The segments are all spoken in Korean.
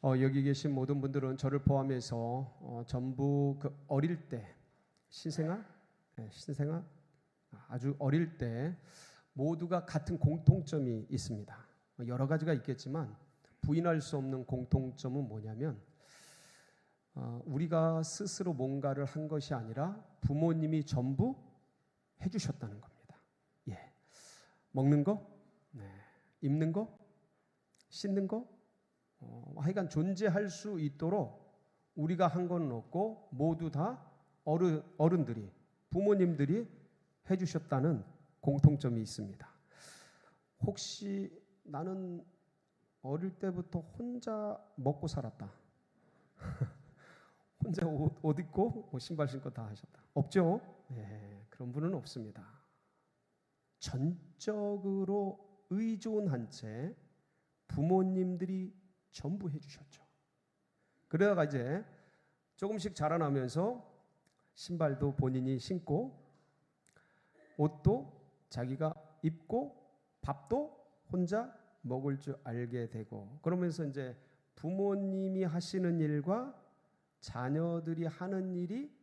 여기 계신 모든 분들은 저를 포함해서 전부 그 어릴 때 신생아 아주 어릴 때 모두가 같은 공통점이 있습니다. 여러 가지가 있겠지만 부인할 수 없는 공통점은 뭐냐면 우리가 스스로 뭔가를 한 것이 아니라 부모님이 전부 해주셨다는 겁니다. 예, 먹는 거, 입는 거, 씻는 거, 하여간 존재할 수 있도록 우리가 한 건 없고 모두 다 어른들이, 부모님들이 해주셨다는 공통점이 있습니다. 혹시 나는 어릴 때부터 혼자 먹고 살았다. 혼자 옷 입고 신발 신고 다 하셨다. 없죠? 네, 그런 분은 없습니다. 전적으로 의존한 채 부모님들이 전부 해주셨죠. 그러다가 이제 조금씩 자라나면서 신발도 본인이 신고 옷도 자기가 입고 밥도 혼자 먹을 줄 알게 되고, 그러면서 이제 부모님이 하시는 일과 자녀들이 하는 일이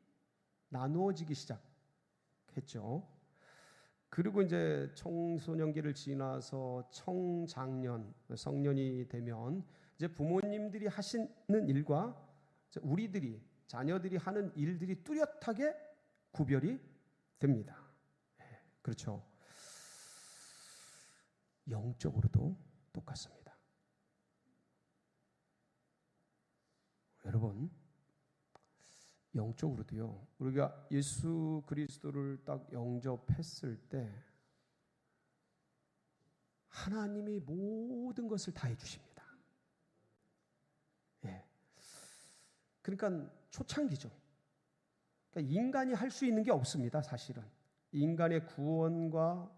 나누어지기 시작했죠. 그리고 이제 청소년기를 지나서 청장년, 성년이 되면 이제 부모님들이 하시는 일과 우리들이, 자녀들이 하는 일들이 뚜렷하게 구별이 됩니다. 그렇죠. 영적으로도 똑같습니다. 여러분, 영적으로도요, 우리가 예수 그리스도를 딱 영접했을 때 하나님이 모든 것을 다 해주십니다. 예. 그러니까 초창기죠. 그러니까 인간이 할 수 있는 게 없습니다. 사실은 인간의 구원과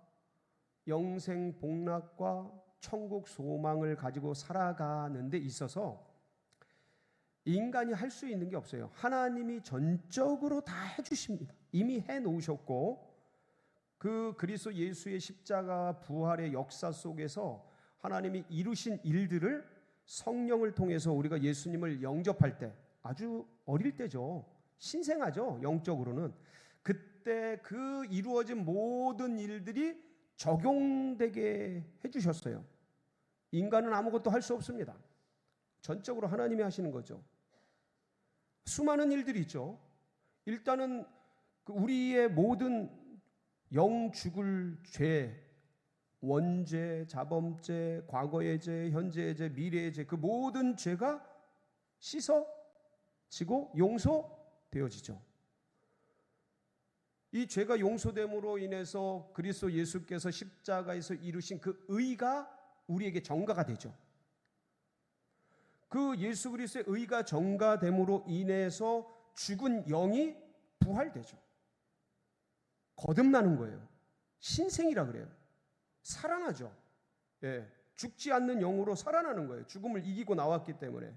영생 복락과 천국 소망을 가지고 살아가는 데 있어서 인간이 할 수 있는 게 없어요. 하나님이 전적으로 다 해주십니다. 이미 해놓으셨고, 그 그리스도 예수의 십자가 부활의 역사 속에서 하나님이 이루신 일들을 성령을 통해서 우리가 예수님을 영접할 때, 아주 어릴 때죠. 신생아죠. 영적으로는. 그때 그 이루어진 모든 일들이 적용되게 해주셨어요. 인간은 아무것도 할 수 없습니다. 전적으로 하나님이 하시는 거죠. 수많은 일들이 있죠. 일단은 우리의 모든 영 죽을 죄, 원죄, 자범죄, 과거의 죄, 현재의 죄, 미래의 죄, 그 모든 죄가 씻어지고 용서되어지죠. 이 죄가 용서됨으로 인해서 그리스도 예수께서 십자가에서 이루신 그 의가 우리에게 전가가 되죠. 그 예수 그리스도의 의가 전가됨으로 인해서 죽은 영이 부활되죠. 거듭나는 거예요. 신생이라 그래요. 살아나죠. 예, 죽지 않는 영으로 살아나는 거예요. 죽음을 이기고 나왔기 때문에.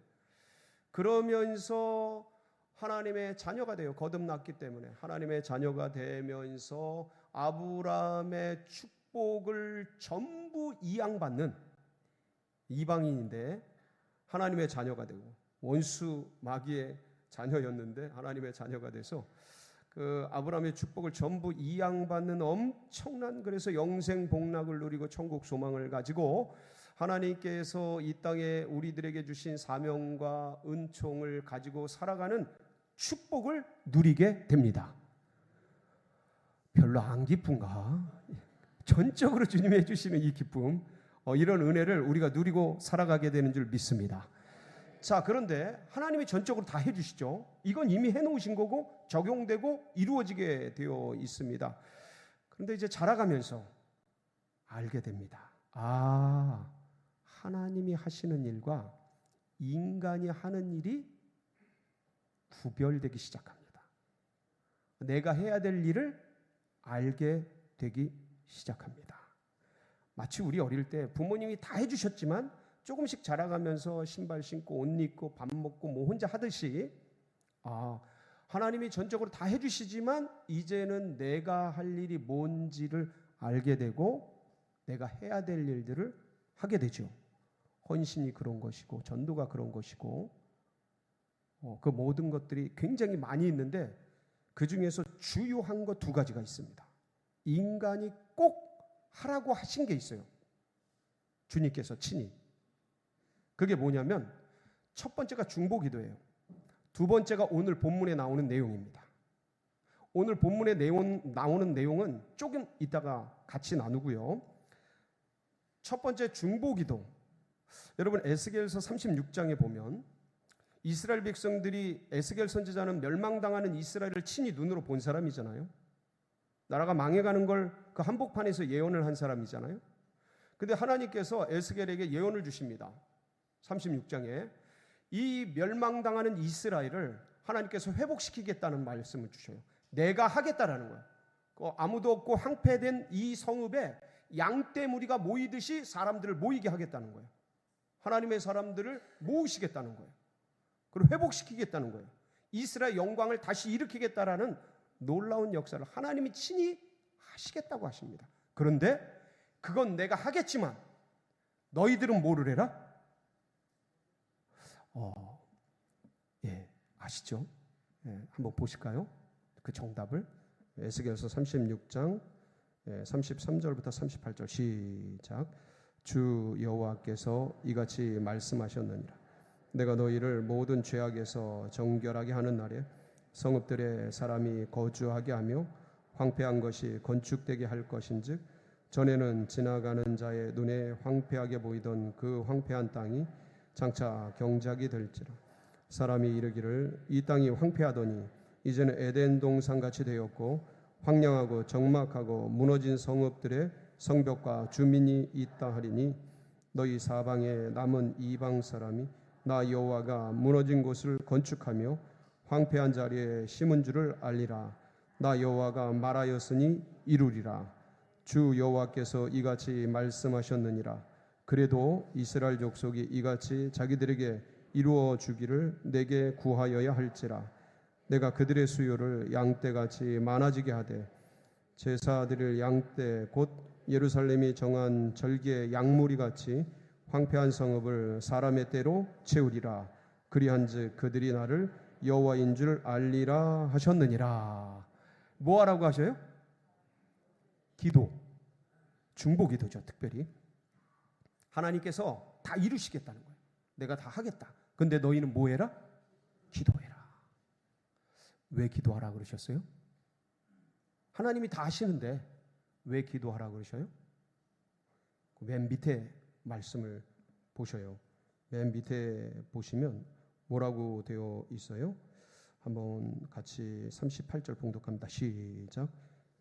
그러면서 하나님의 자녀가 돼요. 거듭났기 때문에. 하나님의 자녀가 되면서 아브라함의 축복을 전부 이양받는 이방인인데 하나님의 자녀가 되고, 원수 마귀의 자녀였는데 하나님의 자녀가 돼서 그 아브라함의 축복을 전부 이양받는 엄청난, 그래서 영생 복락을 누리고 천국 소망을 가지고 하나님께서 이 땅에 우리들에게 주신 사명과 은총을 가지고 살아가는 축복을 누리게 됩니다. 별로 안 기쁜가? 전적으로 주님이 해주시는 이 기쁨, 이런 은혜를 우리가 누리고 살아가게 되는 줄 믿습니다. 자, 그런데 하나님이 전적으로 다 해주시죠. 이건 이미 해놓으신 거고 적용되고 이루어지게 되어 있습니다. 그런데 이제 자라가면서 알게 됩니다. 아, 하나님이 하시는 일과 인간이 하는 일이 구별되기 시작합니다. 내가 해야 될 일을 알게 되기 시작합니다. 마치 우리 어릴 때 부모님이 다 해주셨지만 조금씩 자라가면서 신발 신고 옷 입고 밥 먹고 뭐 혼자 하듯이, 하나님이 전적으로 다 해주시지만 이제는 내가 할 일이 뭔지를 알게 되고 내가 해야 될 일들을 하게 되죠. 헌신이 그런 것이고 전도가 그런 것이고 그 모든 것들이 굉장히 많이 있는데 그 중에서 주요한 것 두 가지가 있습니다. 인간이 꼭 하라고 하신 게 있어요. 주님께서 친히. 그게 뭐냐면 첫 번째가 중보기도예요. 두 번째가 오늘 본문에 나오는 내용입니다. 오늘 본문에 나오는 내용은 조금 이따가 같이 나누고요. 첫 번째 중보기도. 여러분 에스겔서 36장에 보면 이스라엘 백성들이 에스겔 선지자는 멸망당하는 이스라엘을 친히 눈으로 본 사람이잖아요. 나라가 망해가는 걸 그 한복판에서 예언을 한 사람이잖아요. 근데 하나님께서 에스겔에게 예언을 주십니다. 36장에 이 멸망당하는 이스라엘을 하나님께서 회복시키겠다는 말씀을 주셔요. 내가 하겠다라는 거예요. 아무도 없고 황폐된 이 성읍에 양떼 무리가 모이듯이 사람들을 모이게 하겠다는 거예요. 하나님의 사람들을 모으시겠다는 거예요. 그리고 회복시키겠다는 거예요. 이스라엘 영광을 다시 일으키겠다라는 놀라운 역사를 하나님이 친히 하시겠다고 하십니다. 그런데 그건 내가 하겠지만 너희들은 뭐를 해라? 아시죠? 한번 보실까요? 그 정답을 에스겔서 36장 33절부터 38절 시작. 주 여호와께서 이같이 말씀하셨느니라. 내가 너희를 모든 죄악에서 정결하게 하는 날에 성읍들에 사람이 거주하게 하며 황폐한 것이 건축되게 할 것인즉 전에는 지나가는 자의 눈에 황폐하게 보이던 그 황폐한 땅이 장차 경작이 될지라. 사람이 이르기를 이 땅이 황폐하더니 이제는 에덴 동산같이 되었고 황량하고 적막하고 무너진 성읍들의 성벽과 주민이 있다 하리니 너희 사방에 남은 이방 사람이 나 여호와가 무너진 곳을 건축하며 황폐한 자리에 심은 줄을 알리라. 나 여호와가 말하였으니 이루리라. 주 여호와께서 이같이 말씀하셨느니라. 그래도 이스라엘 족속이 이같이 자기들에게 이루어 주기를 내게 구하여야 할지라. 내가 그들의 수요를 양떼같이 많아지게 하되 제사 드릴 양떼 곧 예루살렘이 정한 절기의 양무리같이 황폐한 성읍을 사람의 때로 채우리라. 그리한즉 그들이 나를 여호와인 줄 알리라 하셨느니라. 뭐 하라고 하셔요? 기도, 중보기도죠. 특별히 하나님께서 다 이루시겠다는 거예요. 내가 다 하겠다. 근데 너희는 뭐 해라? 기도해라. 왜 기도하라 그러셨어요? 하나님이 다 하시는데 왜 기도하라 그러셔요? 맨 밑에 말씀을 보셔요. 맨 밑에 보시면 뭐라고 되어 있어요? 한번 같이 38절 봉독합니다. 시작.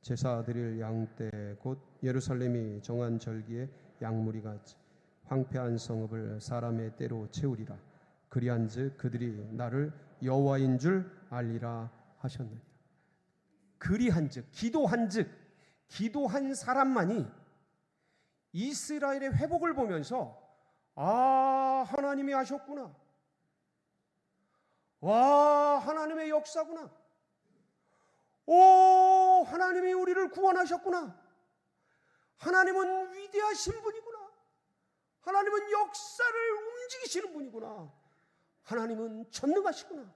제사 드릴 양떼 곧 예루살렘이 정한 절기의 양무리같이 황폐한 성읍을 사람의 때로 채우리라. 그리한즉 그들이 나를 여호와인 줄 알리라 하셨느니라. 그리한즉, 기도한 사람만이 이스라엘의 회복을 보면서 하나님이 하셨구나. 와, 하나님의 역사구나. 오, 하나님이 우리를 구원하셨구나. 하나님은 위대하신 분이구나. 하나님은 역사를 움직이시는 분이구나. 하나님은 전능하시구나.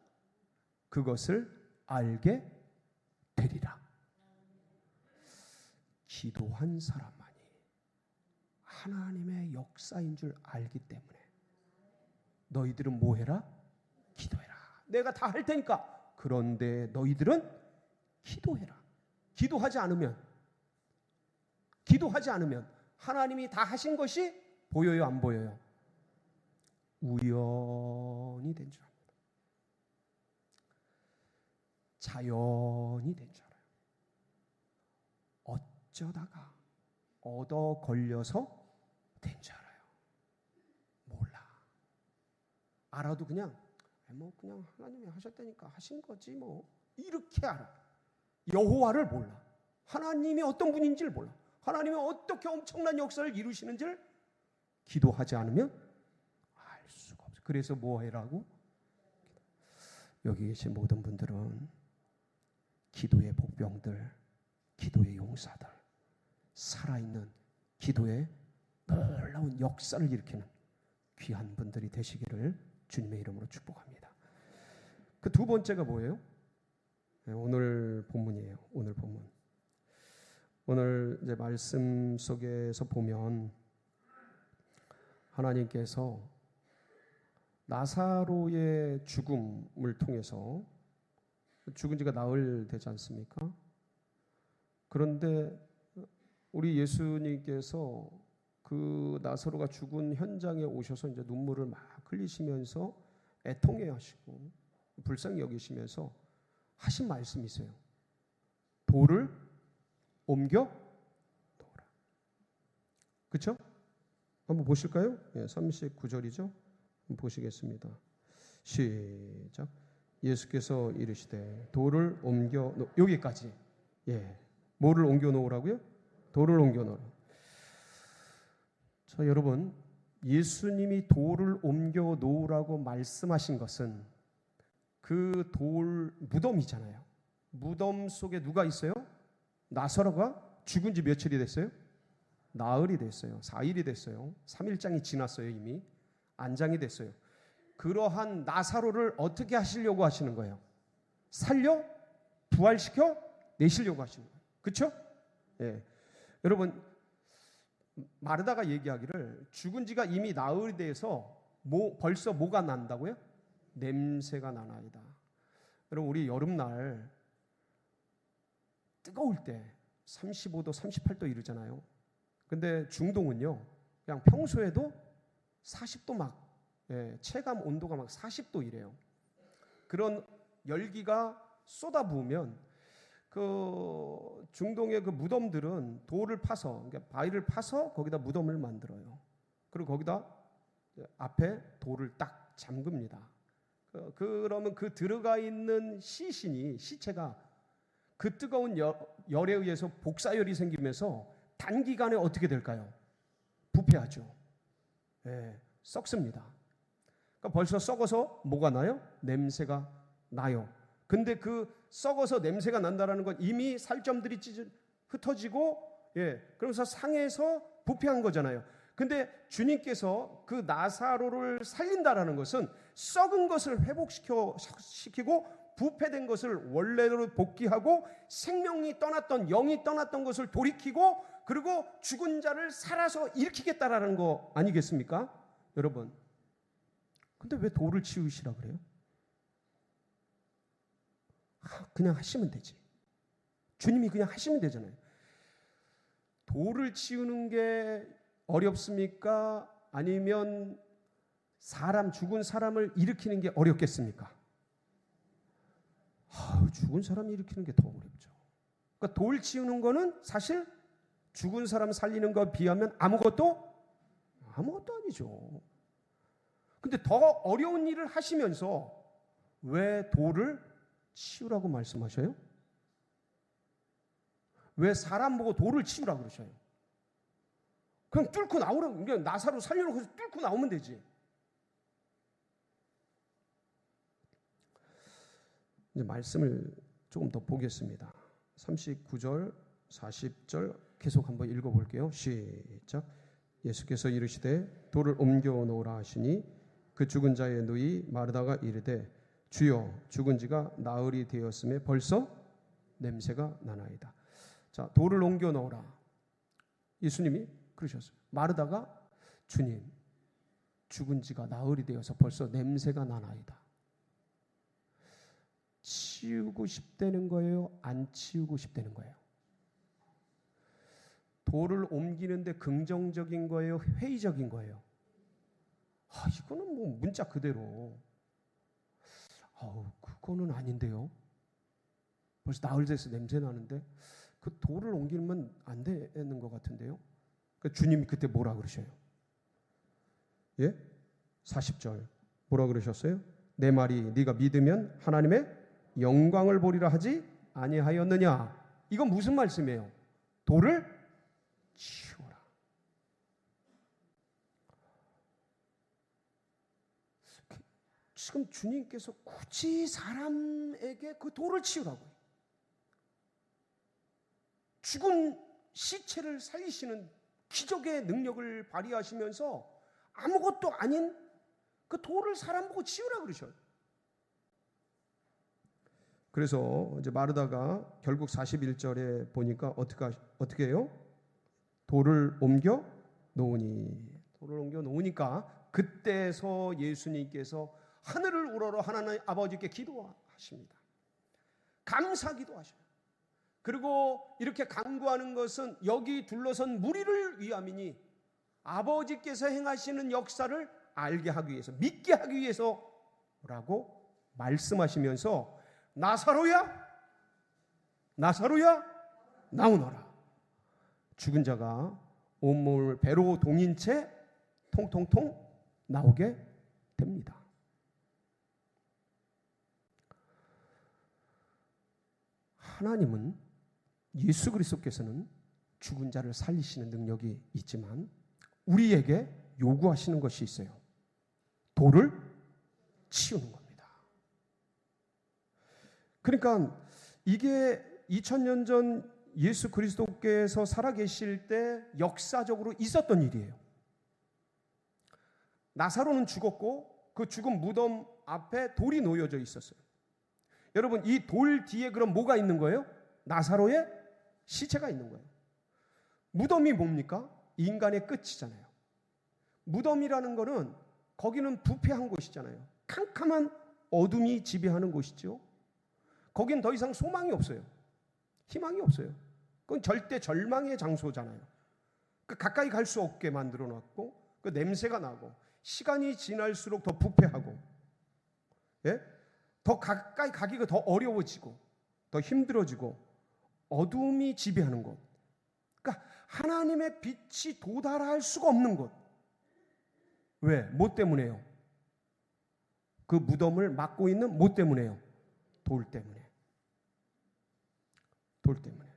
그것을 알게 되리라. 기도한 사람만이 하나님의 역사인 줄 알기 때문에 너희들은 뭐 해라? 기도해라. 내가 다 할 테니까. 그런데 너희들은 기도해라. 기도하지 않으면 하나님이 다 하신 것이 보여요, 안 보여요? 우연이 된 줄 압니다. 자연이 된 줄 알아요. 어쩌다가 얻어 걸려서 된 줄 알아요. 몰라. 알아도 그냥 하나님이 하셨다니까 하신 거지 뭐 이렇게 알아. 여호와를 몰라. 하나님이 어떤 분인지를 몰라. 하나님이 어떻게 엄청난 역사를 이루시는지를 기도하지 않으면 알 수가 없어요. 그래서 뭐 해라고? 여기 계신 모든 분들은 기도의 복병들, 기도의 용사들, 살아있는 기도의 놀라운 역사를 일으키는 귀한 분들이 되시기를 주님의 이름으로 축복합니다. 그 두 번째가 뭐예요? 오늘 본문이에요. 오늘 본문. 오늘 이제 말씀 속에서 보면 하나님께서 나사로의 죽음을 통해서 죽은 지가 나흘 되지 않습니까? 그런데 우리 예수님께서 그 나사로가 죽은 현장에 오셔서 이제 눈물을 막 흘리시면서 애통해 하시고 불쌍히 여기시면서 하신 말씀이 있어요. 돌을 옮겨 놓으라. 그렇죠? 한번 보실까요? 39절이죠. 한번 보시겠습니다. 시작. 예수께서 이르시되 돌을 옮겨 여기까지. 뭐를 옮겨 놓으라고요? 돌을 옮겨 놓으라. 자, 여러분, 예수님이 돌을 옮겨 놓으라고 말씀하신 것은 그 돌 무덤이잖아요. 무덤 속에 누가 있어요? 나사로가 죽은 지 며칠이 됐어요? 나흘이 됐어요. 4일이 됐어요. 3일장이 지났어요. 이미 안장이 됐어요. 그러한 나사로를 어떻게 하시려고 하시는 거예요? 살려 부활시켜 내시려고 하시는 거예요. 그렇죠? 여러분, 마르다가 얘기하기를 죽은 지가 이미 나흘이 돼서 벌써 뭐가 난다고요? 냄새가 나나이다. 여러분, 우리 여름날 뜨거울 때 35도, 38도 이르잖아요. 근데 중동은요, 그냥 평소에도 40도 막, 체감 온도가 막 40도 이래요. 그런 열기가 쏟아부으면 그 중동의 그 무덤들은 돌을 파서, 그러니까 바위를 파서 거기다 무덤을 만들어요. 그리고 거기다 앞에 돌을 딱 잠깁니다. 그러면 그 들어가 있는 시체가 그 뜨거운 열에 의해서 복사열이 생기면서 단기간에 어떻게 될까요? 부패하죠. 썩습니다. 그러니까 벌써 썩어서 뭐가 나요? 냄새가 나요. 근데 그 썩어서 냄새가 난다라는 건 이미 살점들이 흩어지고, 그러면서 상해서 부패한 거잖아요. 근데 주님께서 그 나사로를 살린다라는 것은 썩은 것을 회복시키고 부패된 것을 원래로 복귀하고 생명이 떠났던, 영이 떠났던 것을 돌이키고, 그리고 죽은 자를 살아서 일으키겠다라는 거 아니겠습니까? 여러분, 근데 왜 돌을 치우시라 그래요? 그냥 하시면 되지. 주님이 그냥 하시면 되잖아요. 돌을 치우는 게 어렵습니까? 아니면 죽은 사람을 일으키는 게 어렵겠습니까? 죽은 사람 일으키는 게 더 어렵죠. 그러니까 돌 치우는 거는 사실 죽은 사람 살리는 것에 비하면 아무것도 아니죠. 근데 더 어려운 일을 하시면서 왜 돌을 치우라고 말씀하셔요? 왜 사람 보고 돌을 치우라고 그러셔요? 그냥 뚫고 나오라고, 그냥 나사로 살려놓고 뚫고 나오면 되지. 이제 말씀을 조금 더 보겠습니다. 39절, 40절 계속 한번 읽어볼게요. 시작. 예수께서 이르시되 돌을 옮겨 놓으라 하시니 그 죽은 자의 누이 마르다가 이르되 주여 죽은 지가 나흘이 되었음에 벌써 냄새가 나나이다. 자, 돌을 옮겨 놓으라. 예수님이 그러셨어요. 마르다가 주님 죽은 지가 나흘이 되어서 벌써 냄새가 나나이다. 치우고 싶다는 거예요? 안 치우고 싶다는 거예요? 돌을 옮기는데 긍정적인 거예요? 회의적인 거예요? 이거는 뭐 문자 그대로. 그거는 아닌데요. 벌써 나흘 돼서 냄새 나는데 그 돌을 옮기면 안 되는 것 같은데요. 그러니까 주님이 그때 뭐라 그러셔요? 40절 뭐라 그러셨어요? 내 말이 네가 믿으면 하나님의 영광을 보리라 하지 아니하였느냐. 이건 무슨 말씀이에요? 돌을 치우라. 지금 주님께서 굳이 사람에게 그 돌을 치우라고요. 죽은 시체를 살리시는 기적의 능력을 발휘하시면서 아무것도 아닌 그 돌을 사람 보고 치우라 그러셔요. 그래서 이제 마르다가 결국 41절에 보니까 어떻게 해요? 돌을 옮겨 놓으니까 그때서 예수님께서 하늘을 우러러 하나님 아버지께 기도하십니다. 감사 기도하셔요. 그리고 이렇게 간구하는 것은 여기 둘러선 무리를 위함이니 아버지께서 행하시는 역사를 알게 하기 위해서, 믿게 하기 위해서라고 말씀하시면서 나사로야 나오너라. 죽은 자가 온몸을 배로 동인 채 통통통 나오게 됩니다. 하나님은, 예수 그리스도께서는 죽은 자를 살리시는 능력이 있지만 우리에게 요구하시는 것이 있어요. 돌을 치우는 겁니다. 그러니까 이게 2000년 전 예수 그리스도께서 살아계실 때 역사적으로 있었던 일이에요. 나사로는 죽었고 그 죽은 무덤 앞에 돌이 놓여져 있었어요. 여러분, 이 돌 뒤에 그럼 뭐가 있는 거예요? 나사로의 시체가 있는 거예요. 무덤이 뭡니까? 인간의 끝이잖아요. 무덤이라는 거는 거기는 부패한 곳이잖아요. 캄캄한 어둠이 지배하는 곳이죠. 거긴 더 이상 소망이 없어요. 희망이 없어요. 그건 절대 절망의 장소잖아요. 그 가까이 갈 수 없게 만들어 놨고 그 냄새가 나고 시간이 지날수록 더 부패하고, 예? 더 가까이 가기가 더 어려워지고 더 힘들어지고 어둠이 지배하는 곳. 그러니까 하나님의 빛이 도달할 수가 없는 곳. 왜? 뭐 때문에요? 그 무덤을 막고 있는 뭐 때문에요? 돌 때문에. 돌 때문에.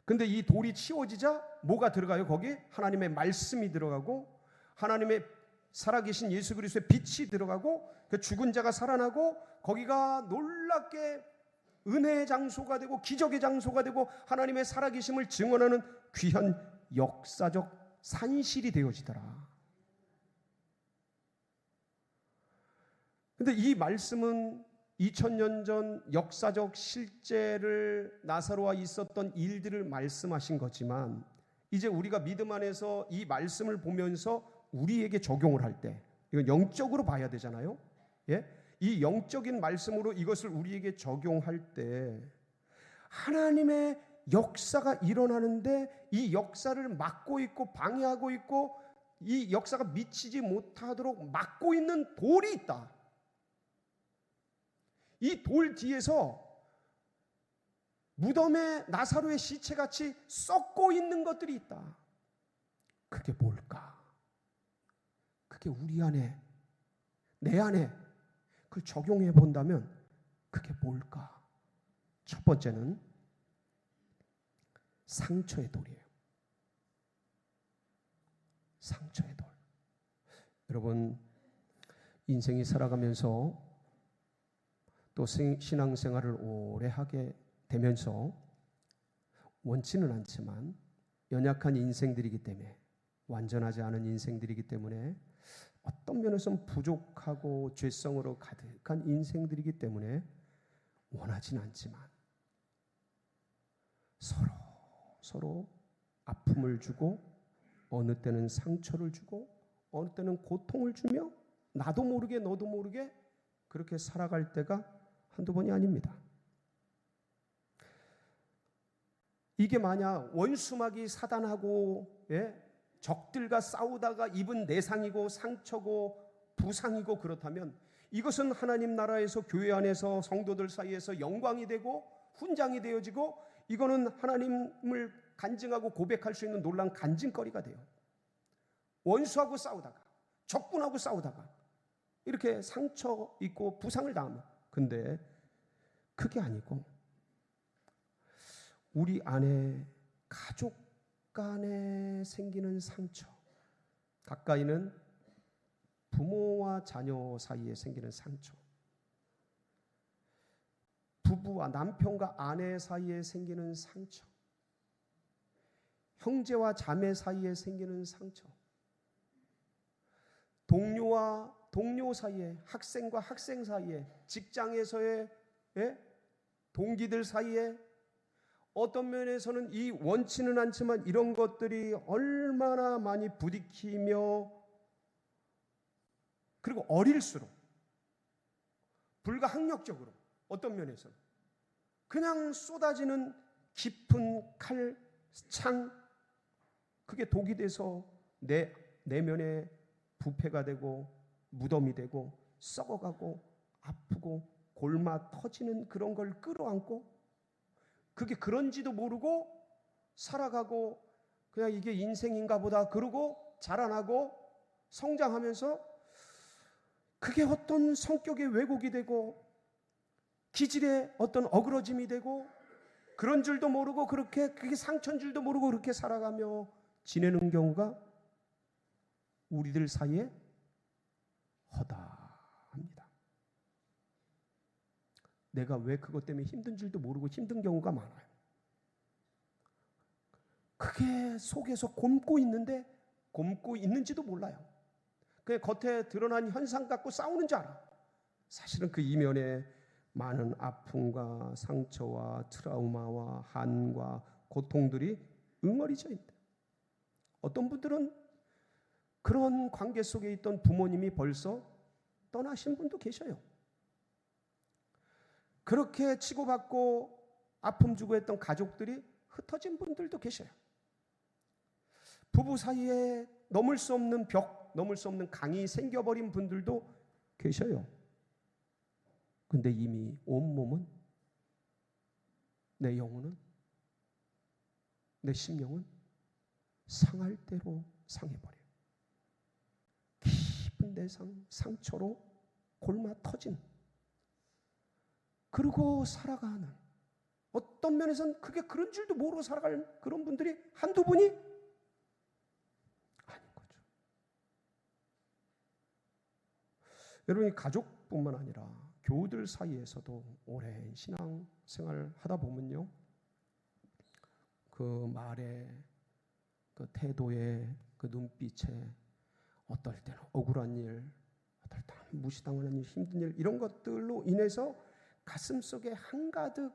근데 이 돌이 치워지자 뭐가 들어가요? 거기 하나님의 말씀이 들어가고 하나님의 살아계신 예수 그리스도의 빛이 들어가고 그 죽은 자가 살아나고 거기가 놀랍게 은혜의 장소가 되고 기적의 장소가 되고 하나님의 살아계심을 증언하는 귀한 역사적 산실이 되어지더라. 근데 이 말씀은 2000년 전 역사적 실제를 나사로와 있었던 일들을 말씀하신 거지만 이제 우리가 믿음 안에서 이 말씀을 보면서 우리에게 적용을 할 때 이건 영적으로 봐야 되잖아요. 예? 이 영적인 말씀으로 이것을 우리에게 적용할 때 하나님의 역사가 일어나는데 이 역사를 막고 있고 방해하고 있고 이 역사가 미치지 못하도록 막고 있는 돌이 있다. 이 돌 뒤에서 무덤에 나사로의 시체같이 썩고 있는 것들이 있다. 그게 뭘까? 그게 우리 안에, 내 안에 그걸 적용해 본다면 그게 뭘까? 첫 번째는 상처의 돌이에요. 상처의 돌. 여러분, 인생이 살아가면서 또 신앙생활을 오래 하게 되면서 원치는 않지만 연약한 인생들이기 때문에, 완전하지 않은 인생들이기 때문에, 어떤 면에서는 부족하고 죄성으로 가득한 인생들이기 때문에 원하진 않지만 서로 아픔을 주고 어느 때는 상처를 주고 어느 때는 고통을 주며 나도 모르게 너도 모르게 그렇게 살아갈 때가 한두 번이 아닙니다. 이게 만약 원수마귀 사단하고 적들과 싸우다가 입은 내상이고 상처고 부상이고 그렇다면 이것은 하나님 나라에서 교회 안에서 성도들 사이에서 영광이 되고 훈장이 되어지고 이거는 하나님을 간증하고 고백할 수 있는 놀라운 간증거리가 돼요. 원수하고 싸우다가 적군하고 싸우다가 이렇게 상처 있고 부상을 당하면, 근데 그게 아니고 우리 안에 가족 간에 생기는 상처, 가까이는 부모와 자녀 사이에 생기는 상처, 부부와 남편과 아내 사이에 생기는 상처, 형제와 자매 사이에 생기는 상처, 동료와 동료 사이에, 학생과 학생 사이에, 직장에서의 동기들 사이에, 어떤 면에서는 이 원치는 않지만 이런 것들이 얼마나 많이 부딪히며, 그리고 어릴수록 불가항력적으로 어떤 면에서는 그냥 쏟아지는 깊은 칼, 창, 그게 독이 돼서 내 내면에 부패가 되고 무덤이 되고 썩어가고 아프고 골마 터지는 그런 걸 끌어안고, 그게 그런지도 모르고 살아가고 그냥 이게 인생인가 보다 그러고 자라나고 성장하면서 그게 어떤 성격의 왜곡이 되고 기질의 어떤 어그러짐이 되고 그런 줄도 모르고 그렇게 그게 상처인 줄도 모르고 그렇게 살아가며 지내는 경우가 우리들 사이에 허다합니다. 내가 왜 그것 때문에 힘든 줄도 모르고 힘든 경우가 많아요. 그게 속에서 곪고 있는데 곪고 있는지도 몰라요. 그게 겉에 드러난 현상 갖고 싸우는 줄 알아. 사실은 그 이면에 많은 아픔과 상처와 트라우마와 한과 고통들이 응어리져 있다. 어떤 분들은 그런 관계 속에 있던 부모님이 벌써 떠나신 분도 계셔요. 그렇게 치고받고 아픔 주고 했던 가족들이 흩어진 분들도 계셔요. 부부 사이에 넘을 수 없는 벽, 넘을 수 없는 강이 생겨버린 분들도 계셔요. 근데 이미 온몸은, 내 영혼은, 내 심령은 상할 대로 상해버려요. 깊은 대상, 상처로 골마 터진, 그러고 살아가는, 어떤 면에서는 그게 그런 줄도 모르고 살아갈 그런 분들이 한두 분이 아닌 거죠. 여러분이 가족뿐만 아니라 교우들 사이에서도 오랜 신앙 생활을 하다 보면요, 그 말에, 그 태도에, 그 눈빛에 어떨 때는 억울한 일, 어떨 때는 무시당하는 일, 힘든 일, 이런 것들로 인해서 가슴속에 한가득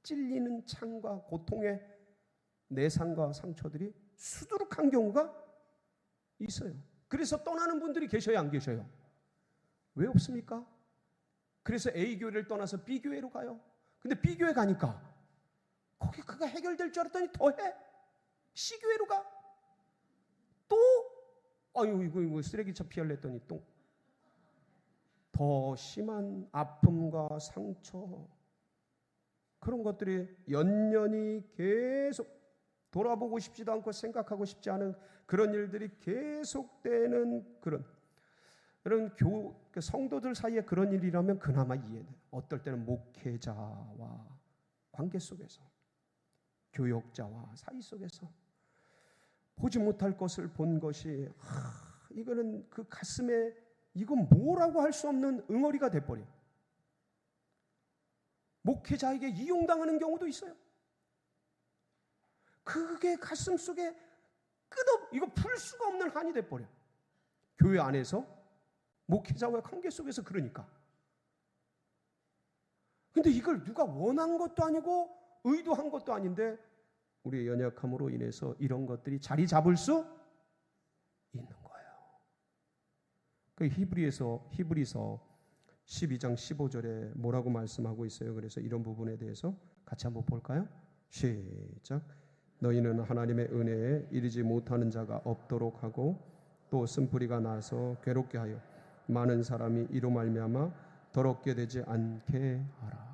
찔리는 창과 고통의 내상과 상처들이 수두룩한 경우가 있어요. 그래서 떠나는 분들이 계셔요, 안 계셔요? 왜 없습니까? 그래서 A교회를 떠나서 B교회로 가요. 근데 B교회 가니까 거기 그가 해결될 줄 알았더니 더해. C교회로 가. 또 아유 이거 쓰레기차 피하려 했더니 또 더 심한 아픔과 상처, 그런 것들이 연년이 계속 돌아보고 싶지도 않고 생각하고 싶지 않은 그런 일들이 계속되는 그런 성도들 사이에 그런 일이라면 그나마 이해돼. 어떨 때는 목회자와 관계 속에서, 교역자와 사이 속에서 보지 못할 것을 본 것이 이거는 그 가슴에 이건 뭐라고 할 수 없는 응어리가 돼버려. 목회자에게 이용당하는 경우도 있어요. 그게 가슴 속에 이거 풀 수가 없는 한이 돼버려. 교회 안에서 목회자와의 관계 속에서. 그러니까 근데 이걸 누가 원한 것도 아니고 의도한 것도 아닌데 우리의 연약함으로 인해서 이런 것들이 자리 잡을 수 있는 거예요. 그 히브리서 12장 15절에 뭐라고 말씀하고 있어요? 그래서 이런 부분에 대해서 같이 한번 볼까요? 시작. 너희는 하나님의 은혜에 이르지 못하는 자가 없도록 하고 또 쓴뿌리가 나서 괴롭게 하여 많은 사람이 이로 말미암아 더럽게 되지 않게 하라.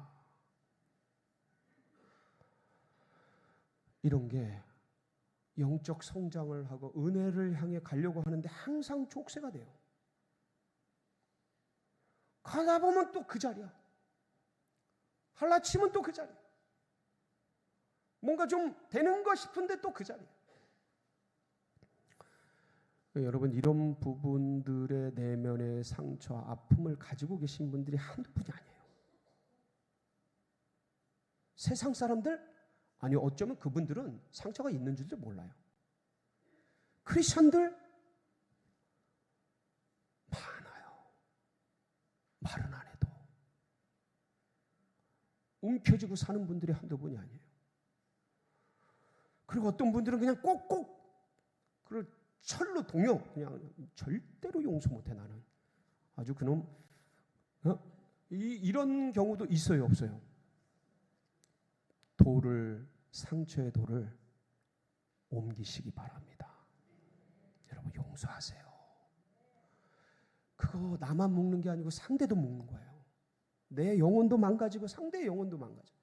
이런 게 영적 성장을 하고 은혜를 향해 가려고 하는데 항상 족쇄가 돼요. 가다 보면 또 그 자리야. 할라치면 또 그 자리야. 뭔가 좀 되는 거 싶은데 또 그 자리야. 여러분, 이런 부분들의 내면의 상처와 아픔을 가지고 계신 분들이 한두 분이 아니에요. 세상 사람들, 아니 어쩌면 그분들은 상처가 있는 줄도 몰라요. 크리스천들, 움켜쥐고 사는 분들이 한두 분이 아니에요. 그리고 어떤 분들은 그냥 꼭꼭 그걸 철로 동요, 그냥 절대로 용서 못해 나는. 아주 그놈 이런 경우도 있어요, 없어요? 상처의 돌을 옮기시기 바랍니다. 여러분 용서하세요. 그거 나만 묶는 게 아니고 상대도 묶는 거예요. 내 영혼도 망가지고 상대의 영혼도 망가져.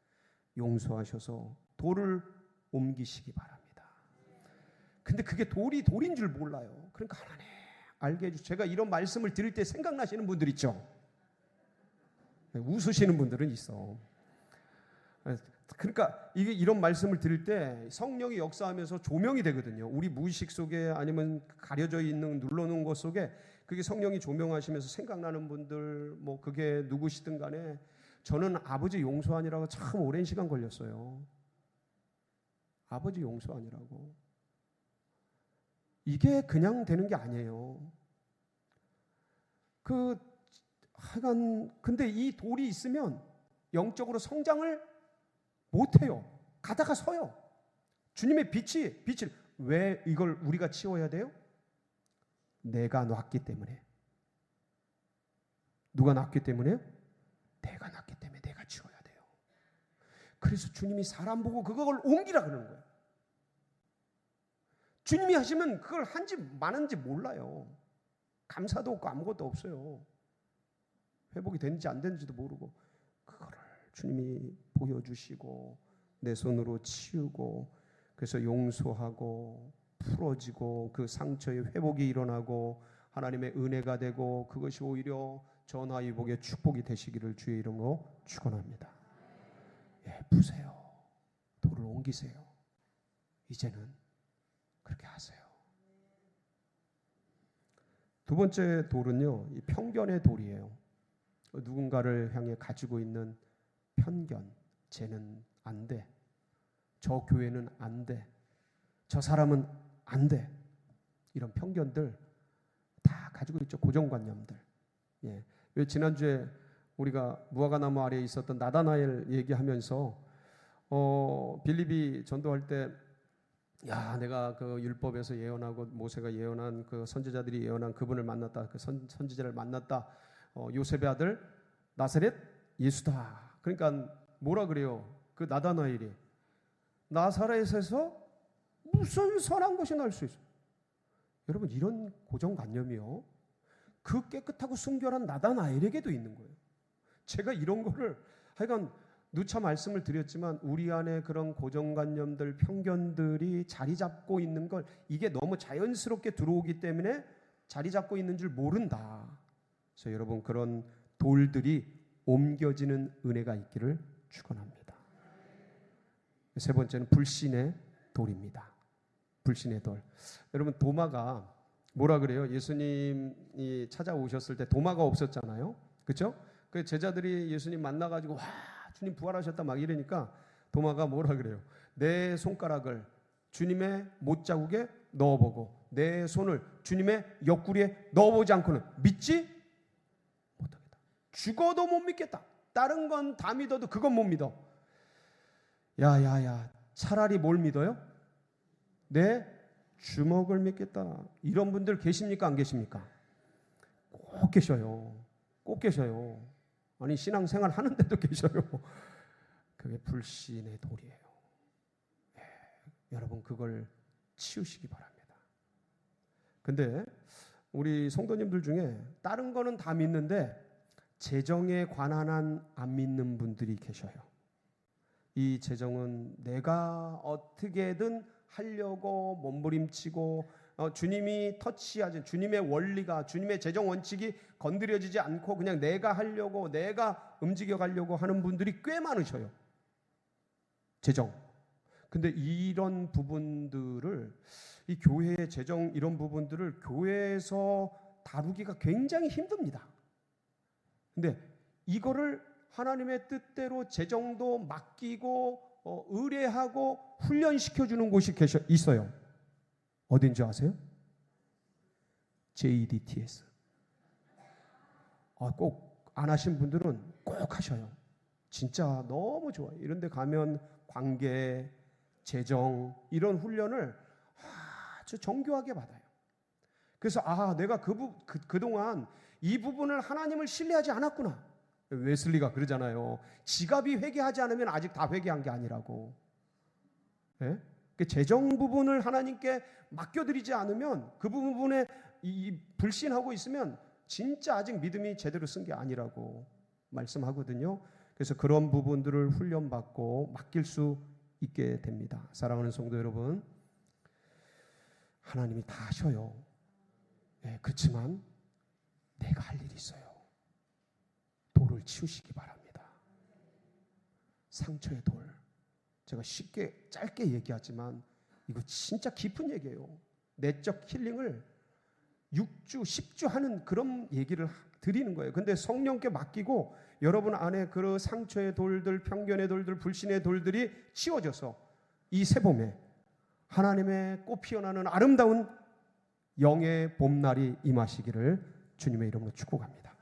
용서하셔서 돌을 옮기시기 바랍니다. 근데 그게 돌인 줄 몰라요. 그러니까 하나님 알게 해주세요. 제가 이런 말씀을 드릴 때 생각나시는 분들 있죠? 웃으시는 분들은 있어. 그러니까 이런 말씀을 드릴 때 성령이 역사하면서 조명이 되거든요. 우리 무의식 속에 아니면 가려져 있는 눌러놓은 것 속에 그게 성령이 조명하시면서 생각나는 분들, 뭐 그게 누구시든 간에 저는 아버지 용서하니라고 참 오랜 시간 걸렸어요. 아버지 용서하니라고. 이게 그냥 되는 게 아니에요. 하여간 근데 이 돌이 있으면 영적으로 성장을 못해요. 가다가 서요. 주님의 빛을 왜 이걸 우리가 치워야 돼요? 내가 놨기 때문에. 누가 놨기 때문에요? 내가 놨기 때문에 내가 치워야 돼요. 그래서 주님이 사람 보고 그걸 옮기라 그러는 거예요. 주님이 하시면 그걸 한지 많은지 몰라요. 감사도 없고 아무것도 없어요. 회복이 되는지 안 되는지도 모르고 그거를 주님이 보여주시고 내 손으로 치우고 그래서 용서하고 풀어지고 그 상처의 회복이 일어나고 하나님의 은혜가 되고 그것이 오히려 전화위복의 축복이 되시기를 주의 이름으로 축원합니다. 푸세요. 돌을 옮기세요. 이제는 그렇게 하세요. 두 번째 돌은요, 이 편견의 돌이에요. 누군가를 향해 가지고 있는 편견. 쟤는 안 돼. 저 교회는 안 돼. 저 사람은 안 돼. 이런 편견들 다 가지고 있죠. 고정관념들. 왜 지난주에 우리가 무화과나무 아래에 있었던 나다나엘 얘기하면서 빌립이 전도할 때 내가 그 율법에서 예언하고 모세가 예언한 그 선지자들이 예언한 그분을 만났다. 그 선지자를 만났다. 요셉의 아들 나사렛 예수다. 그러니까 뭐라 그래요? 그 나다나엘이 나사렛에서 무슨 선한 것이 날 수 있어? 여러분 이런 고정관념이요. 그 깨끗하고 순결한 나다나엘에게도 있는 거예요. 제가 이런 거를 하여간 누차 말씀을 드렸지만 우리 안에 그런 고정관념들, 편견들이 자리 잡고 있는 걸 이게 너무 자연스럽게 들어오기 때문에 자리 잡고 있는 줄 모른다. 그래서 여러분 그런 돌들이 옮겨지는 은혜가 있기를 축원합니다. 세 번째는 불신의 돌입니다. 불신의 돌. 여러분 도마가 뭐라 그래요? 예수님이 찾아오셨을 때 도마가 없었잖아요. 그렇죠? 그 제자들이 예수님 만나가지고 와 주님 부활하셨다 막 이러니까 도마가 뭐라 그래요? 내 손가락을 주님의 못자국에 넣어보고 내 손을 주님의 옆구리에 넣어보지 않고는 믿지 못하겠다. 죽어도 못 믿겠다. 다른 건 다 믿어도 그건 못 믿어. 야야야 차라리 뭘 믿어요? 내 주먹을 믿겠다. 이런 분들 계십니까? 안 계십니까? 꼭 계셔요. 꼭 계셔요. 아니 신앙생활 하는데도 계셔요. 그게 불신의 돌이에요. 여러분 그걸 치우시기 바랍니다. 근데 우리 성도님들 중에 다른 거는 다 믿는데 재정에 관한 한 안 믿는 분들이 계셔요. 이 재정은 내가 어떻게든 하려고 몸부림치고 주님이 터치하지 주님의 원리가 주님의 재정 원칙이 건드려지지 않고 그냥 내가 하려고 내가 움직여 가려고 하는 분들이 꽤 많으셔요. 재정. 근데 이런 부분들을 이 교회의 재정 이런 부분들을 교회에서 다루기가 굉장히 힘듭니다. 근데 이거를 하나님의 뜻대로 재정도 맡기고 의뢰하고 훈련시켜주는 곳이 있어요. 어딘지 아세요? JDTS. 꼭 안 하신 분들은 꼭 하셔요. 진짜 너무 좋아요. 이런 데 가면 관계, 재정 이런 훈련을 아주 정교하게 받아요. 그래서 내가 그동안 이 부분을 하나님을 신뢰하지 않았구나. 웨슬리가 그러잖아요. 지갑이 회개하지 않으면 아직 다 회개한 게 아니라고. 예? 그 재정 부분을 하나님께 맡겨드리지 않으면 그 부분에 불신하고 있으면 진짜 아직 믿음이 제대로 쓴 게 아니라고 말씀하거든요. 그래서 그런 부분들을 훈련받고 맡길 수 있게 됩니다. 사랑하는 성도 여러분, 하나님이 다 하셔요. 네, 그렇지만 내가 할 일이 있어요. 돌을 치우시기 바랍니다. 상처의 돌. 제가 쉽게 짧게 얘기하지만 이거 진짜 깊은 얘기예요. 내적 힐링을 6주, 10주 하는 그런 얘기를 드리는 거예요. 근데 성령께 맡기고 여러분 안에 그 상처의 돌들, 편견의 돌들, 불신의 돌들이 치워져서 이 새봄에 하나님의 꽃 피어나는 아름다운 영의 봄날이 임하시기를 주님의 이름으로 축복합니다.